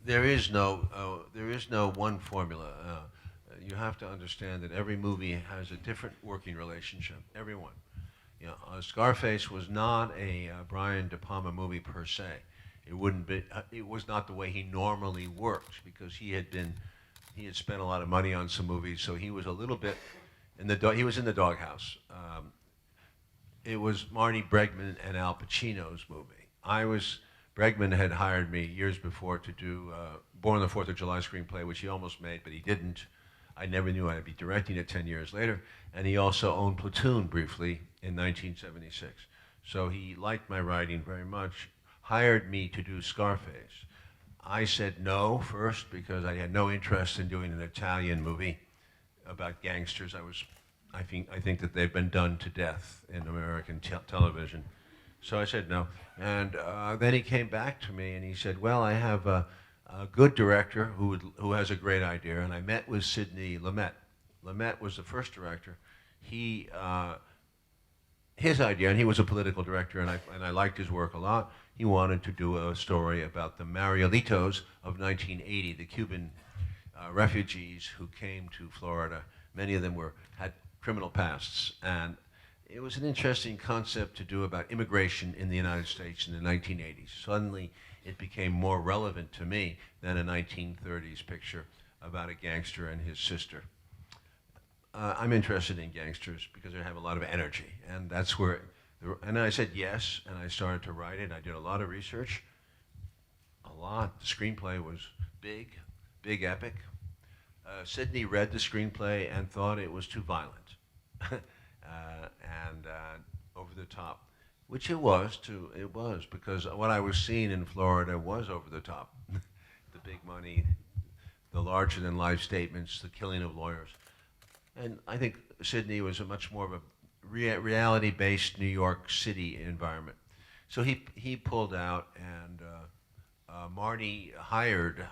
there is no one formula. You have to understand that every movie has a different working relationship. Everyone. You know, Scarface was not a Brian De Palma movie per se. It wouldn't be. It was not the way he normally worked because he had spent a lot of money on some movies, so he was a little bit in the he was in the doghouse. It was Marty Bregman and Al Pacino's movie. Bregman had hired me years before to do Born on the Fourth of July screenplay, which he almost made, but he didn't. I never knew I'd be directing it 10 years later. And he also owned Platoon briefly in 1976. So he liked my writing very much, hired me to do Scarface. I said no first because I had no interest in doing an Italian movie about gangsters. I think that they've been done to death in American television. So I said no. And then he came back to me and he said, well, I have a good director who has a great idea. And I met with Sidney Lumet. Lumet was the first director. His idea, and he was a political director, and I liked his work a lot. He wanted to do a story about the Marielitos of 1980, the Cuban refugees who came to Florida. Many of them had criminal pasts, and it was an interesting concept to do about immigration in the United States in the 1980s. Suddenly, it became more relevant to me than a 1930s picture about a gangster and his sister. I'm interested in gangsters because they have a lot of energy, and that's where. And I said yes, and I started to write it. I did a lot of research, a lot. The screenplay was big, big epic. Sidney read the screenplay and thought it was too violent and over the top, which it was too. It was because what I was seeing in Florida was over the top. The big money, the larger-than-life statements, the killing of lawyers. And I think Sydney was a much more of a reality-based New York City environment. So he pulled out, and Marty hired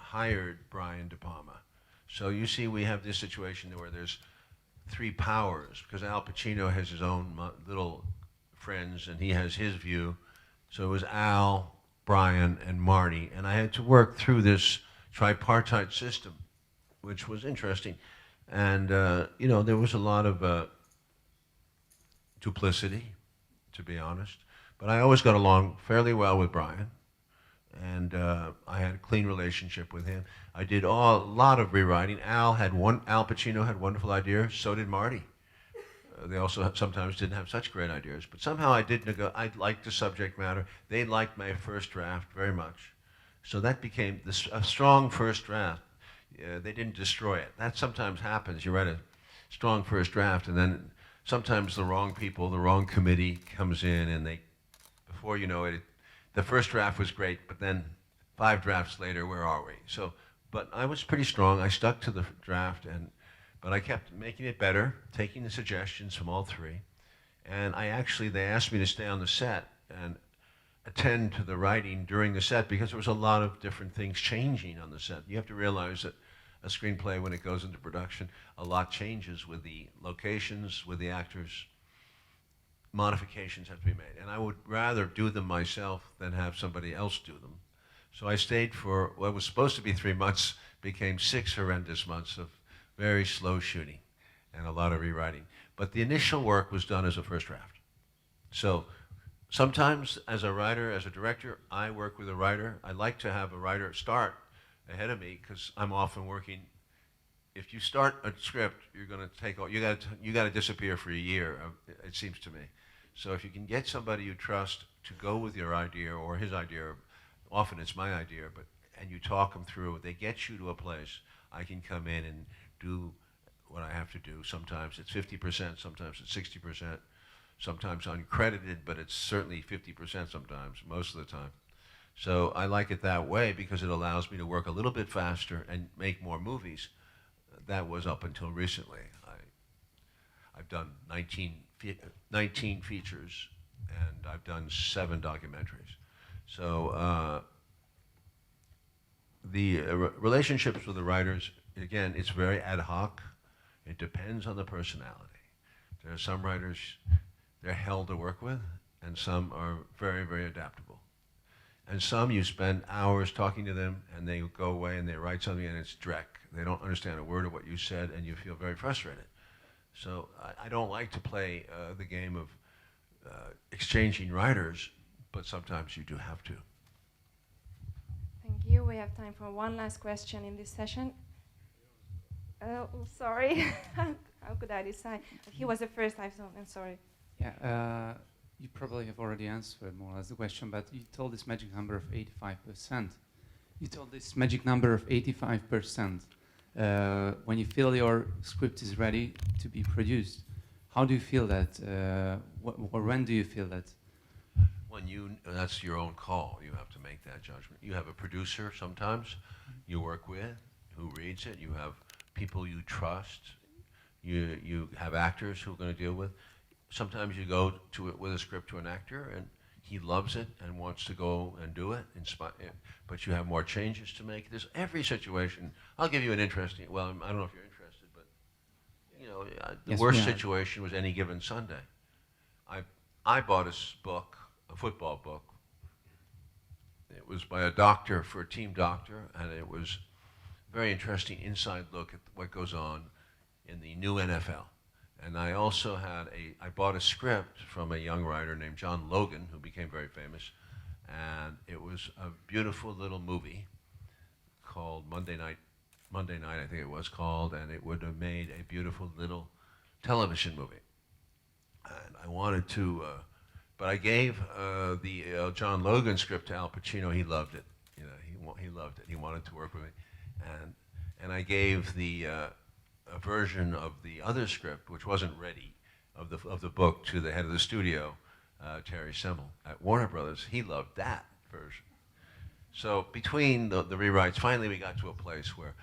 Brian De Palma. So you see, we have this situation where there's three powers because Al Pacino has his own little friends, and he has his view. So it was Al, Brian, and Marty, and I had to work through this tripartite system, which was interesting. And, there was a lot of duplicity, to be honest. But I always got along fairly well with Brian. And I had a clean relationship with him. I did a lot of rewriting. Al Pacino had wonderful ideas. So did Marty. They also sometimes didn't have such great ideas. But somehow I liked the subject matter. They liked my first draft very much. So that became a strong first draft. They didn't destroy it. That sometimes happens. You write a strong first draft, and then sometimes the wrong people, the wrong committee comes in, and before you know it, the first draft was great, but then 5 drafts later, where are we? So, but I was pretty strong. I stuck to the draft, but I kept making it better, taking the suggestions from all three, and they asked me to stay on the set and attend to the writing during the set because there was a lot of different things changing on the set. You have to realize that a screenplay, when it goes into production, a lot changes with the locations, with the actors. Modifications have to be made. And I would rather do them myself than have somebody else do them. So I stayed for what was supposed to be 3 months, became 6 horrendous months of very slow shooting and a lot of rewriting. But the initial work was done as a first draft. So sometimes as a writer, as a director, I work with a writer. I like to have a writer start ahead of me because I'm often working. If you start a script, you're going to take all. You got to disappear for a year. It seems to me. So if you can get somebody you trust to go with your idea or his idea, often it's my idea, and you talk them through, they get you to a place. I can come in and do what I have to do. Sometimes it's 50%, sometimes it's 60%, sometimes uncredited, but it's certainly 50% sometimes, most of the time. So I like it that way because it allows me to work a little bit faster and make more movies. That was up until recently. I've done 19 features, and I've done 7 documentaries. So the relationships with the writers, again, it's very ad hoc. It depends on the personality. There are some writers, they're hell to work with, and some are very, very adaptable. And some you spend hours talking to them, and they go away and they write something, and it's dreck. They don't understand a word of what you said, and you feel very frustrated. So I don't like to play the game of exchanging writers, but sometimes you do have to. Thank you. We have time for one last question in this session. Oh, sorry. How could I decide? He was the first I saw. I'm sorry. Yeah, you probably have already answered more or less the question, but you told this magic number of 85%. You told this magic number of 85%. When you feel your script is ready to be produced, how do you feel that? Or when do you feel that? That's your own call. You have to make that judgment. You have a producer sometimes you work with who reads it. You have people you trust. You have actors who are going to deal with. Sometimes you go to it with a script to an actor and he loves it and wants to go and do it, but you have more changes to make. There's every situation. I'll give you an interesting, well, I don't know if you're interested, but the worst situation was Any Given Sunday. I bought a football book. It was by a doctor, for a team doctor, and it was a very interesting inside look at what goes on in the new NFL. And I also I bought a script from a young writer named John Logan, who became very famous, and it was a beautiful little movie called Monday Night, I think it was called, and it would have made a beautiful little television movie. And I wanted to, but I gave the John Logan script to Al Pacino. He loved it. He loved it. He wanted to work with me, and I gave a version of the other script, which wasn't ready, of the book, to the head of the studio, Terry Semel at Warner Brothers. He loved that version. So between the rewrites, finally we got to a place where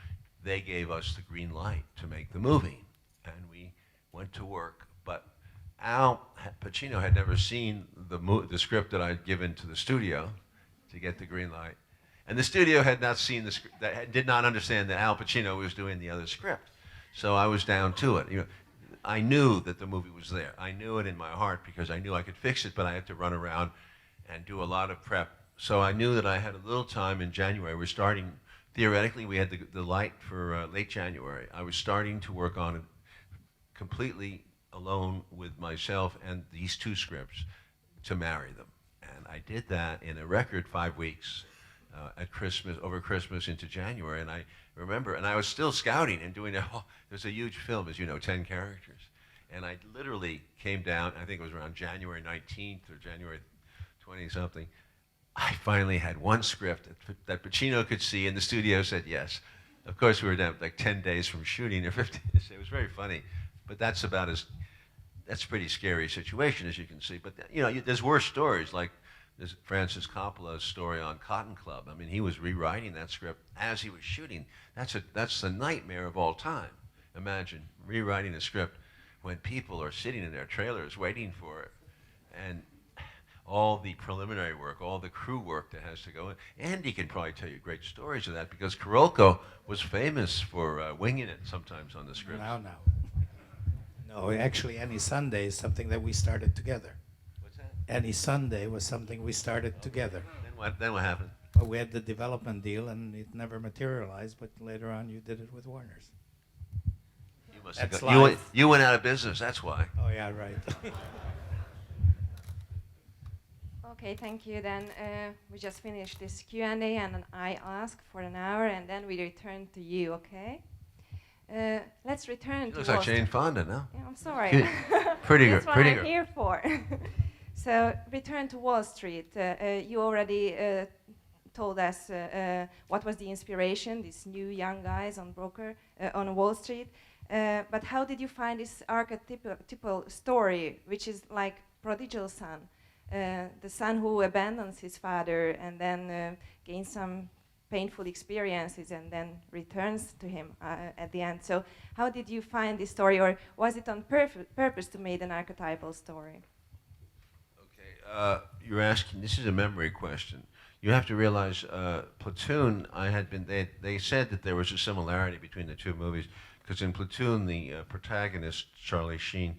they gave us the green light to make the movie, and we went to work. But Al Pacino had never seen the script that I'd given to the studio to get the green light, and the studio had not seen the script, did not understand that Al Pacino was doing the other script. So I was down to it. I knew that the movie was there. I knew it in my heart because I knew I could fix it, but I had to run around and do a lot of prep. So I knew that I had a little time in January. We're starting, theoretically, we had the light for late January. I was starting to work on it completely alone with myself and these two scripts to marry them. And I did that in a record 5 weeks at Christmas, over Christmas into January. And I remember, and I was still scouting and doing it. There's a huge film, as you know, 10 characters. And I literally came down, I think it was around January 19th or January 20-something. I finally had one script that Pacino could see, and the studio said yes. Of course, we were down like 10 days from shooting, or 15 days. It was very funny. But that's a pretty scary situation, as you can see. But, there's worse stories, like there's Francis Coppola's story on Cotton Club. I mean, he was rewriting that script as he was shooting. That's the nightmare of all time. Imagine rewriting a script when people are sitting in their trailers waiting for it, and all the preliminary work, all the crew work that has to go in. Andy can probably tell you great stories of that, because Karolko was famous for winging it sometimes on the script. No, actually, Any Sunday is something that we started together. What's that? Any Sunday was something we started together. Then what happened? Well, we had the development deal, and it never materialized, but later on you did it with Warner's. You must That's have life. you went out of business, that's why. Oh, yeah, right. Okay, thank you. Then we just finished this Q&A, and then I ask for an hour, and then we return to you, okay? Let's return to Looks like Jane Fonda, no? Yeah, I'm sorry. Pretty good, That's what pretty I'm good. here for. So, return to Wall Street. You already told us what was the inspiration, these new young guys on Wall Street. But how did you find this archetypal story, which is like prodigal son? The son who abandons his father and then gains some painful experiences and then returns to him at the end. So how did you find this story, or was it on purpose to make an archetypal story? Okay, you're asking, this is a memory question. You have to realize, Platoon, they said that there was a similarity between the two movies, because in Platoon, the protagonist, Charlie Sheen,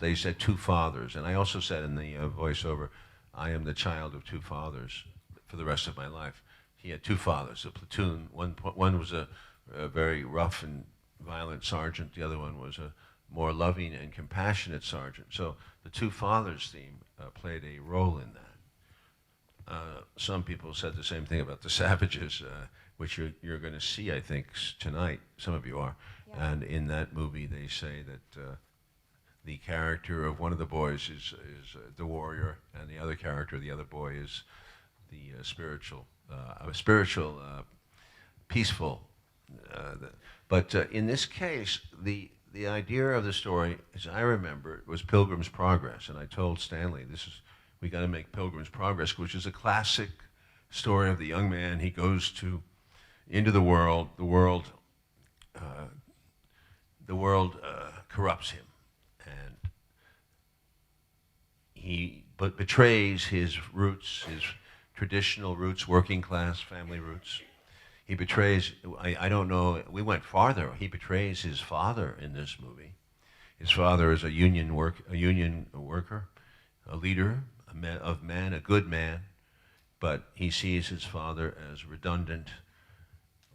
they said two fathers, and I also said in the voiceover, I am the child of two fathers. for the rest of my life. He had two fathers, a platoon. One was a very rough and violent sergeant. The other one was a more loving and compassionate sergeant. So the two fathers theme played a role in that. Some people said the same thing about the Savages, which you're going to see, I think, tonight. Some of you are. Yeah. And in that movie, they say that the character of one of the boys is the warrior, and the other character, the other boy, is the spiritual, peaceful. But in this case, the idea of the story, as I remember it, was Pilgrim's Progress. And I told Stanley, we got to make Pilgrim's Progress, which is a classic story of the young man. He goes into the world. The world corrupts him, and he betrays his roots, his traditional roots, working class family roots. He betrays, I don't know, we went farther. He betrays his father in this movie. His father is a union worker, a leader, a good man, but he sees his father as redundant,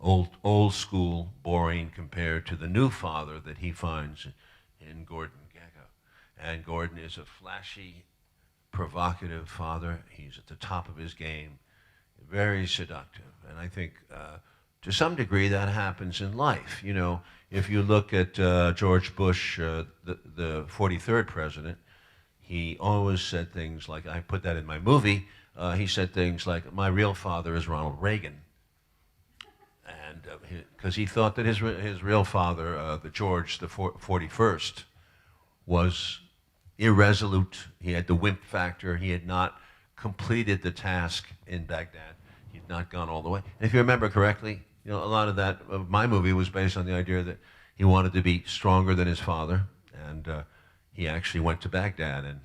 old school, boring compared to the new father that he finds in Gordon Gekko. And Gordon is a flashy, provocative father. He's at the top of his game, very seductive. And I think to some degree that happens in life. You know, if you look at George Bush, the 43rd president, he always said things like, I put that in my movie, he said things like, my real father is Ronald Reagan. And because he thought that his real father, the George the 41st, was irresolute. He had the wimp factor. He had not completed the task in Baghdad. He had not gone all the way. And if you remember correctly, you know, a lot of that of my movie was based on the idea that he wanted to be stronger than his father, and he actually went to Baghdad and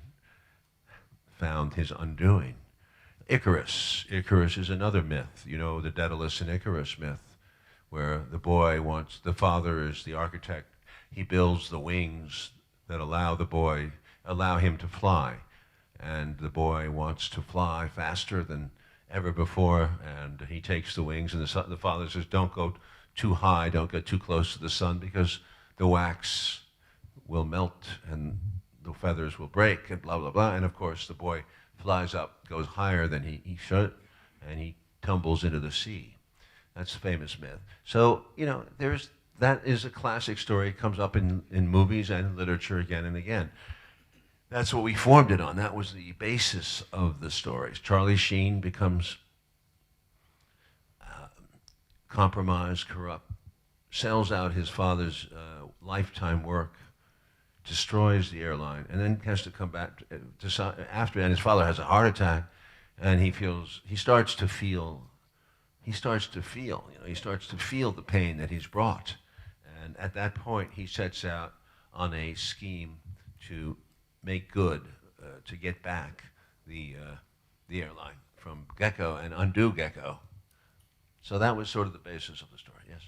found his undoing. Icarus is another myth. You know, the Daedalus and Icarus myth, where the father is the architect. He builds the wings that allow him to fly. And the boy wants to fly faster than ever before, and he takes the wings, and the father says, don't go too high, don't get too close to the sun, because the wax will melt and the feathers will break, and blah, blah, blah. And of course, the boy flies up, goes higher than he should, and he tumbles into the sea. That's a famous myth. So, you know, that is a classic story. It comes up in movies and literature again and again. That's what we formed it on. That was the basis of the stories. Charlie Sheen becomes compromised, corrupt, sells out his father's lifetime work, destroys the airline, and then has to come back after. And his father has a heart attack, and he starts to feel the pain that he's brought. And at that point, he sets out on a scheme to make good, to get back the airline from Gekko and undo Gekko. So that was sort of the basis of the story, yes.